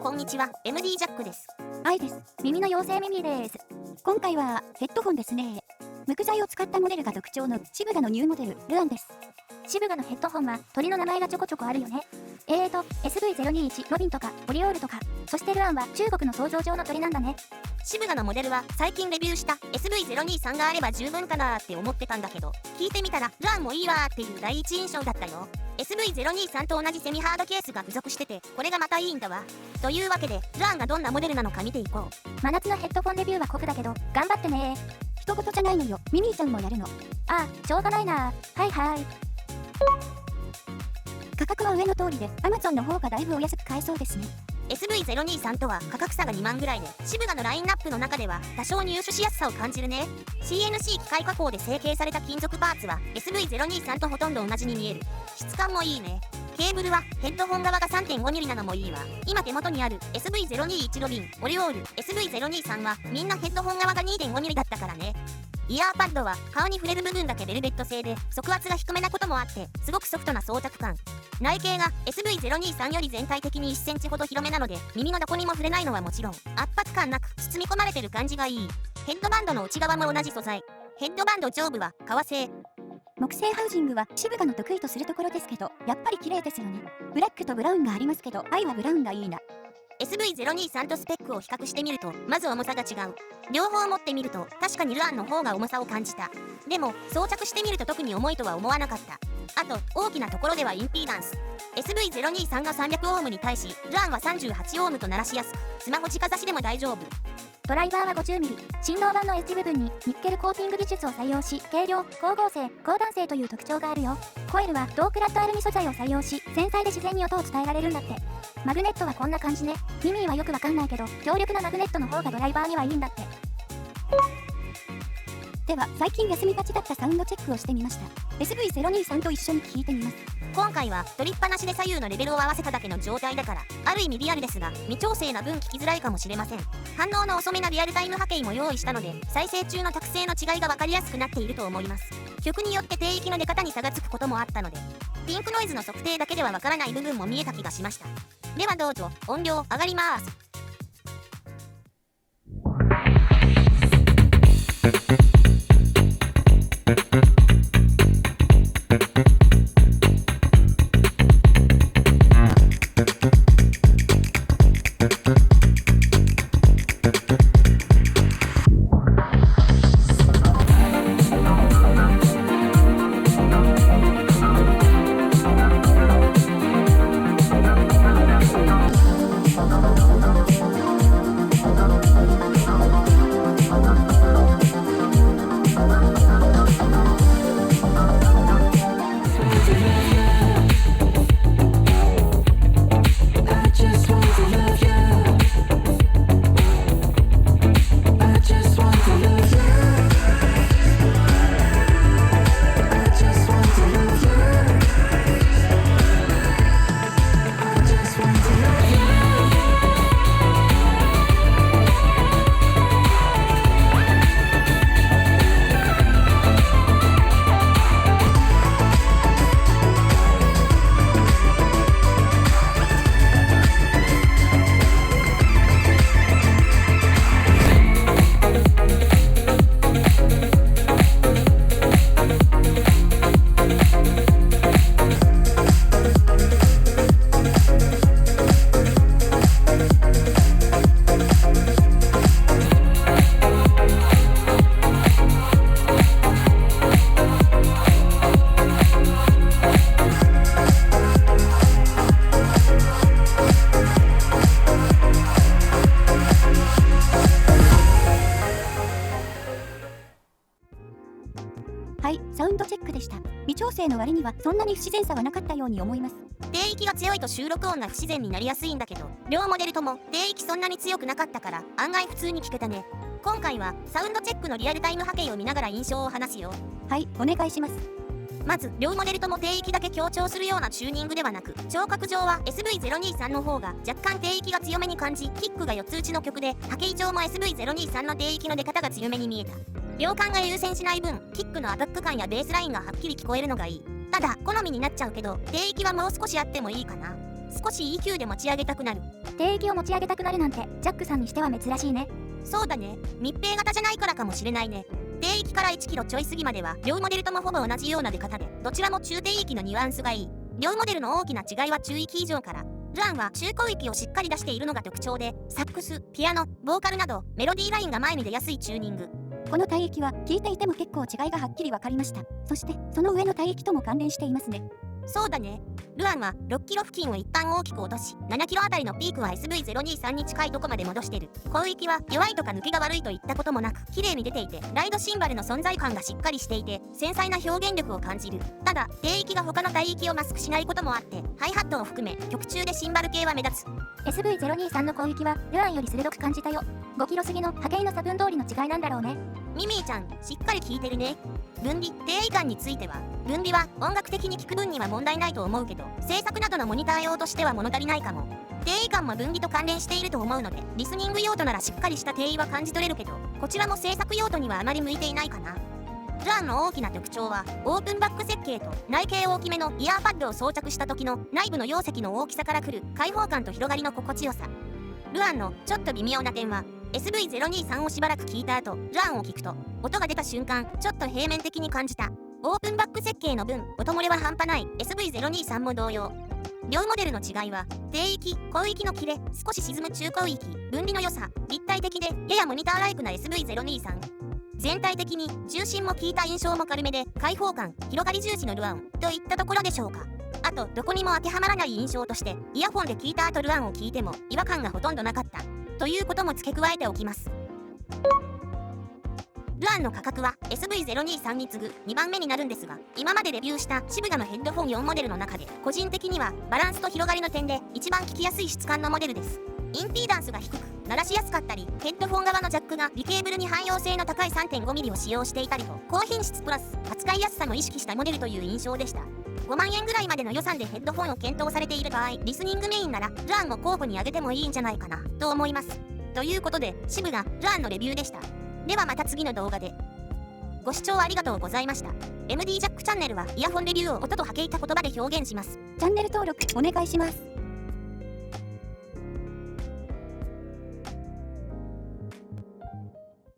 こんにちは、MD ジャックです。愛です。耳の妖精ミミです。今回はヘッドホンですね。無垢材を使ったモデルが特徴のシブガのニューモデル、ルアンです。シブガのヘッドホンは鳥の名前がちょこちょこあるよね。SV021 ロビンとかオリオールとか、そしてルアンは中国の想像上の鳥なんだね。シブガのモデルは最近レビューした SV023 があれば十分かなーって思ってたんだけど、聞いてみたらルアンもいいわーっていう第一印象だったよ。SV023 と同じセミハードケースが付属してて、これがまたいいんだわ。というわけで、ルアンがどんなモデルなのか見ていこう。真夏のヘッドフォンレビューは酷だけど、頑張ってねー。一言じゃないのよ、ミミーちゃんもやるの。ああ、しょうがないなー。はいはい。価格は上の通りで、Amazon の方がだいぶお安く買えそうですね。SV023 とは価格差が2万ぐらいで、シブガのラインナップの中では多少入手しやすさを感じるね。CNC 機械加工で成形された金属パーツは SV023 とほとんど同じに見える。質感もいいね。ケーブルはヘッドホン側が 3.5mm なのもいいわ。今手元にある SV021 ロビン、オリオール、SV023 はみんなヘッドホン側が 2.5mm だったからね。イヤーパッドは顔に触れる部分だけベルベット製で側圧が低めなこともあってすごくソフトな装着感。内径が SV023 より全体的に 1cm ほど広めなので耳のどこにも触れないのはもちろん圧迫感なく包み込まれてる感じがいい。ヘッドバンドの内側も同じ素材。ヘッドバンド上部は革製。木製ハウジングはシブガの得意とするところですけど、やっぱり綺麗ですよね。ブラックとブラウンがありますけど、愛はブラウンがいいな。SV023 とスペックを比較してみるとまず重さが違う。両方持ってみると確かにルアンの方が重さを感じた。でも装着してみると特に重いとは思わなかった。あと大きなところではインピーダンス。SV023 が300オームに対しルアンは38オームと鳴らしやすく、スマホ直差しでも大丈夫。ドライバーは 50mm、振動板のエッジ部分にニッケルコーティング技術を採用し、軽量、光合成、高弾性という特徴があるよ。コイルは銅クラッドアルミ素材を採用し、繊細で自然に音を伝えられるんだって。マグネットはこんな感じね。ミミーはよくわかんないけど、強力なマグネットの方がドライバーにはいいんだって。では、最近休みがちだったサウンドチェックをしてみました。SV023 と一緒に聞いてみます。今回は取りっぱなしで左右のレベルを合わせただけの状態だからある意味リアルですが未調整な分聞きづらいかもしれません。反応の遅めなリアルタイム波形も用意したので再生中の卓性の違いが分かりやすくなっていると思います。曲によって低域の出方に差がつくこともあったのでピンクノイズの測定だけでは分からない部分も見えた気がしました。ではどうぞ。音量上がります。はい、サウンドチェックでした。微調整の割にはそんなに不自然さはなかったように思います。低域が強いと収録音が不自然になりやすいんだけど、両モデルとも低域そんなに強くなかったから案外普通に聞けたね。今回はサウンドチェックのリアルタイム波形を見ながら印象を話すよ。はい、お願いします。まず両モデルとも低域だけ強調するようなチューニングではなく、聴覚上は SV023 の方が若干低域が強めに感じ、キックが4つ打ちの曲で波形上も SV023 の低域の出方が強めに見えた。両感が優先しない分、キックのアタック感やベースラインがはっきり聞こえるのがいい。ただ好みになっちゃうけど低域はもう少しあってもいいかな。少し EQ で持ち上げたくなる。低域を持ち上げたくなるなんてジャックさんにしては珍しいね。そうだね。密閉型じゃないからかもしれないね。低域から1キロちょい過ぎまでは両モデルともほぼ同じような出方で、どちらも中低域のニュアンスがいい。両モデルの大きな違いは中域以上から。ルアンは中高域をしっかり出しているのが特徴で、サックス、ピアノ、ボーカルなどメロディーラインが前に出やすいチューニング。この帯域は聞いていても結構違いがはっきり分かりました。そしてその上の帯域とも関連していますね。そうだね。ルアンは6キロ付近を一旦大きく落とし、7キロあたりのピークは SV023 に近いとこまで戻してる。高域は弱いとか抜けが悪いといったこともなく、綺麗に出ていて、ライドシンバルの存在感がしっかりしていて、繊細な表現力を感じる。ただ、低域が他の帯域をマスクしないこともあって、ハイハットを含め、曲中でシンバル系は目立つ。SV023 の高域はルアンより鋭く感じたよ。5キロ過ぎの波形の差分通りの違いなんだろうね。ミミーちゃん、しっかり聞いてるね。分離、低位感については、分離は音楽的に聞く分には問題ないと思うけど、制作などのモニター用としては物足りないかも。低位感も分離と関連していると思うので、リスニング用途ならしっかりした低位は感じ取れるけど、こちらも制作用途にはあまり向いていないかな。ルアンの大きな特徴は、オープンバック設計と内径大きめのイヤーパッドを装着した時の内部の容積の大きさからくる開放感と広がりの心地よさ。ルアンのちょっと微妙な点は、SV023 をしばらく聞いた後、ルアンを聞くと、音が出た瞬間、ちょっと平面的に感じた。オープンバック設計の分、音漏れは半端ない SV023 も同様。両モデルの違いは、低域、高域の切れ、少し沈む中高域、分離の良さ、立体的で、ややモニターライクな SV023。全体的に、重心も効いた印象も軽めで、開放感、広がり重視のルアン、といったところでしょうか。あと、どこにも当てはまらない印象として、イヤホンで聞いた後ルアンを聞いても、違和感がほとんどなかった。ということも付け加えておきます。ルアンの価格は SV023 に次ぐ2番目になるんですが、今までレビューしたシブガのヘッドフォン4モデルの中で、個人的にはバランスと広がりの点で一番聞きやすい質感のモデルです。インピーダンスが低く、鳴らしやすかったり、ヘッドフォン側のジャックが微ケーブルに汎用性の高い 3.5mm を使用していたりと、高品質プラス扱いやすさも意識したモデルという印象でした。5万円ぐらいまでの予算でヘッドフォンを検討されている場合、リスニングメインならルアンを候補に挙げてもいいんじゃないかなと思います。ということで、シブガルアンのレビューでした。ではまた次の動画で。ご視聴ありがとうございました。MD ジャックチャンネルはイヤホンレビューを音と波形た言葉で表現します。チャンネル登録お願いします。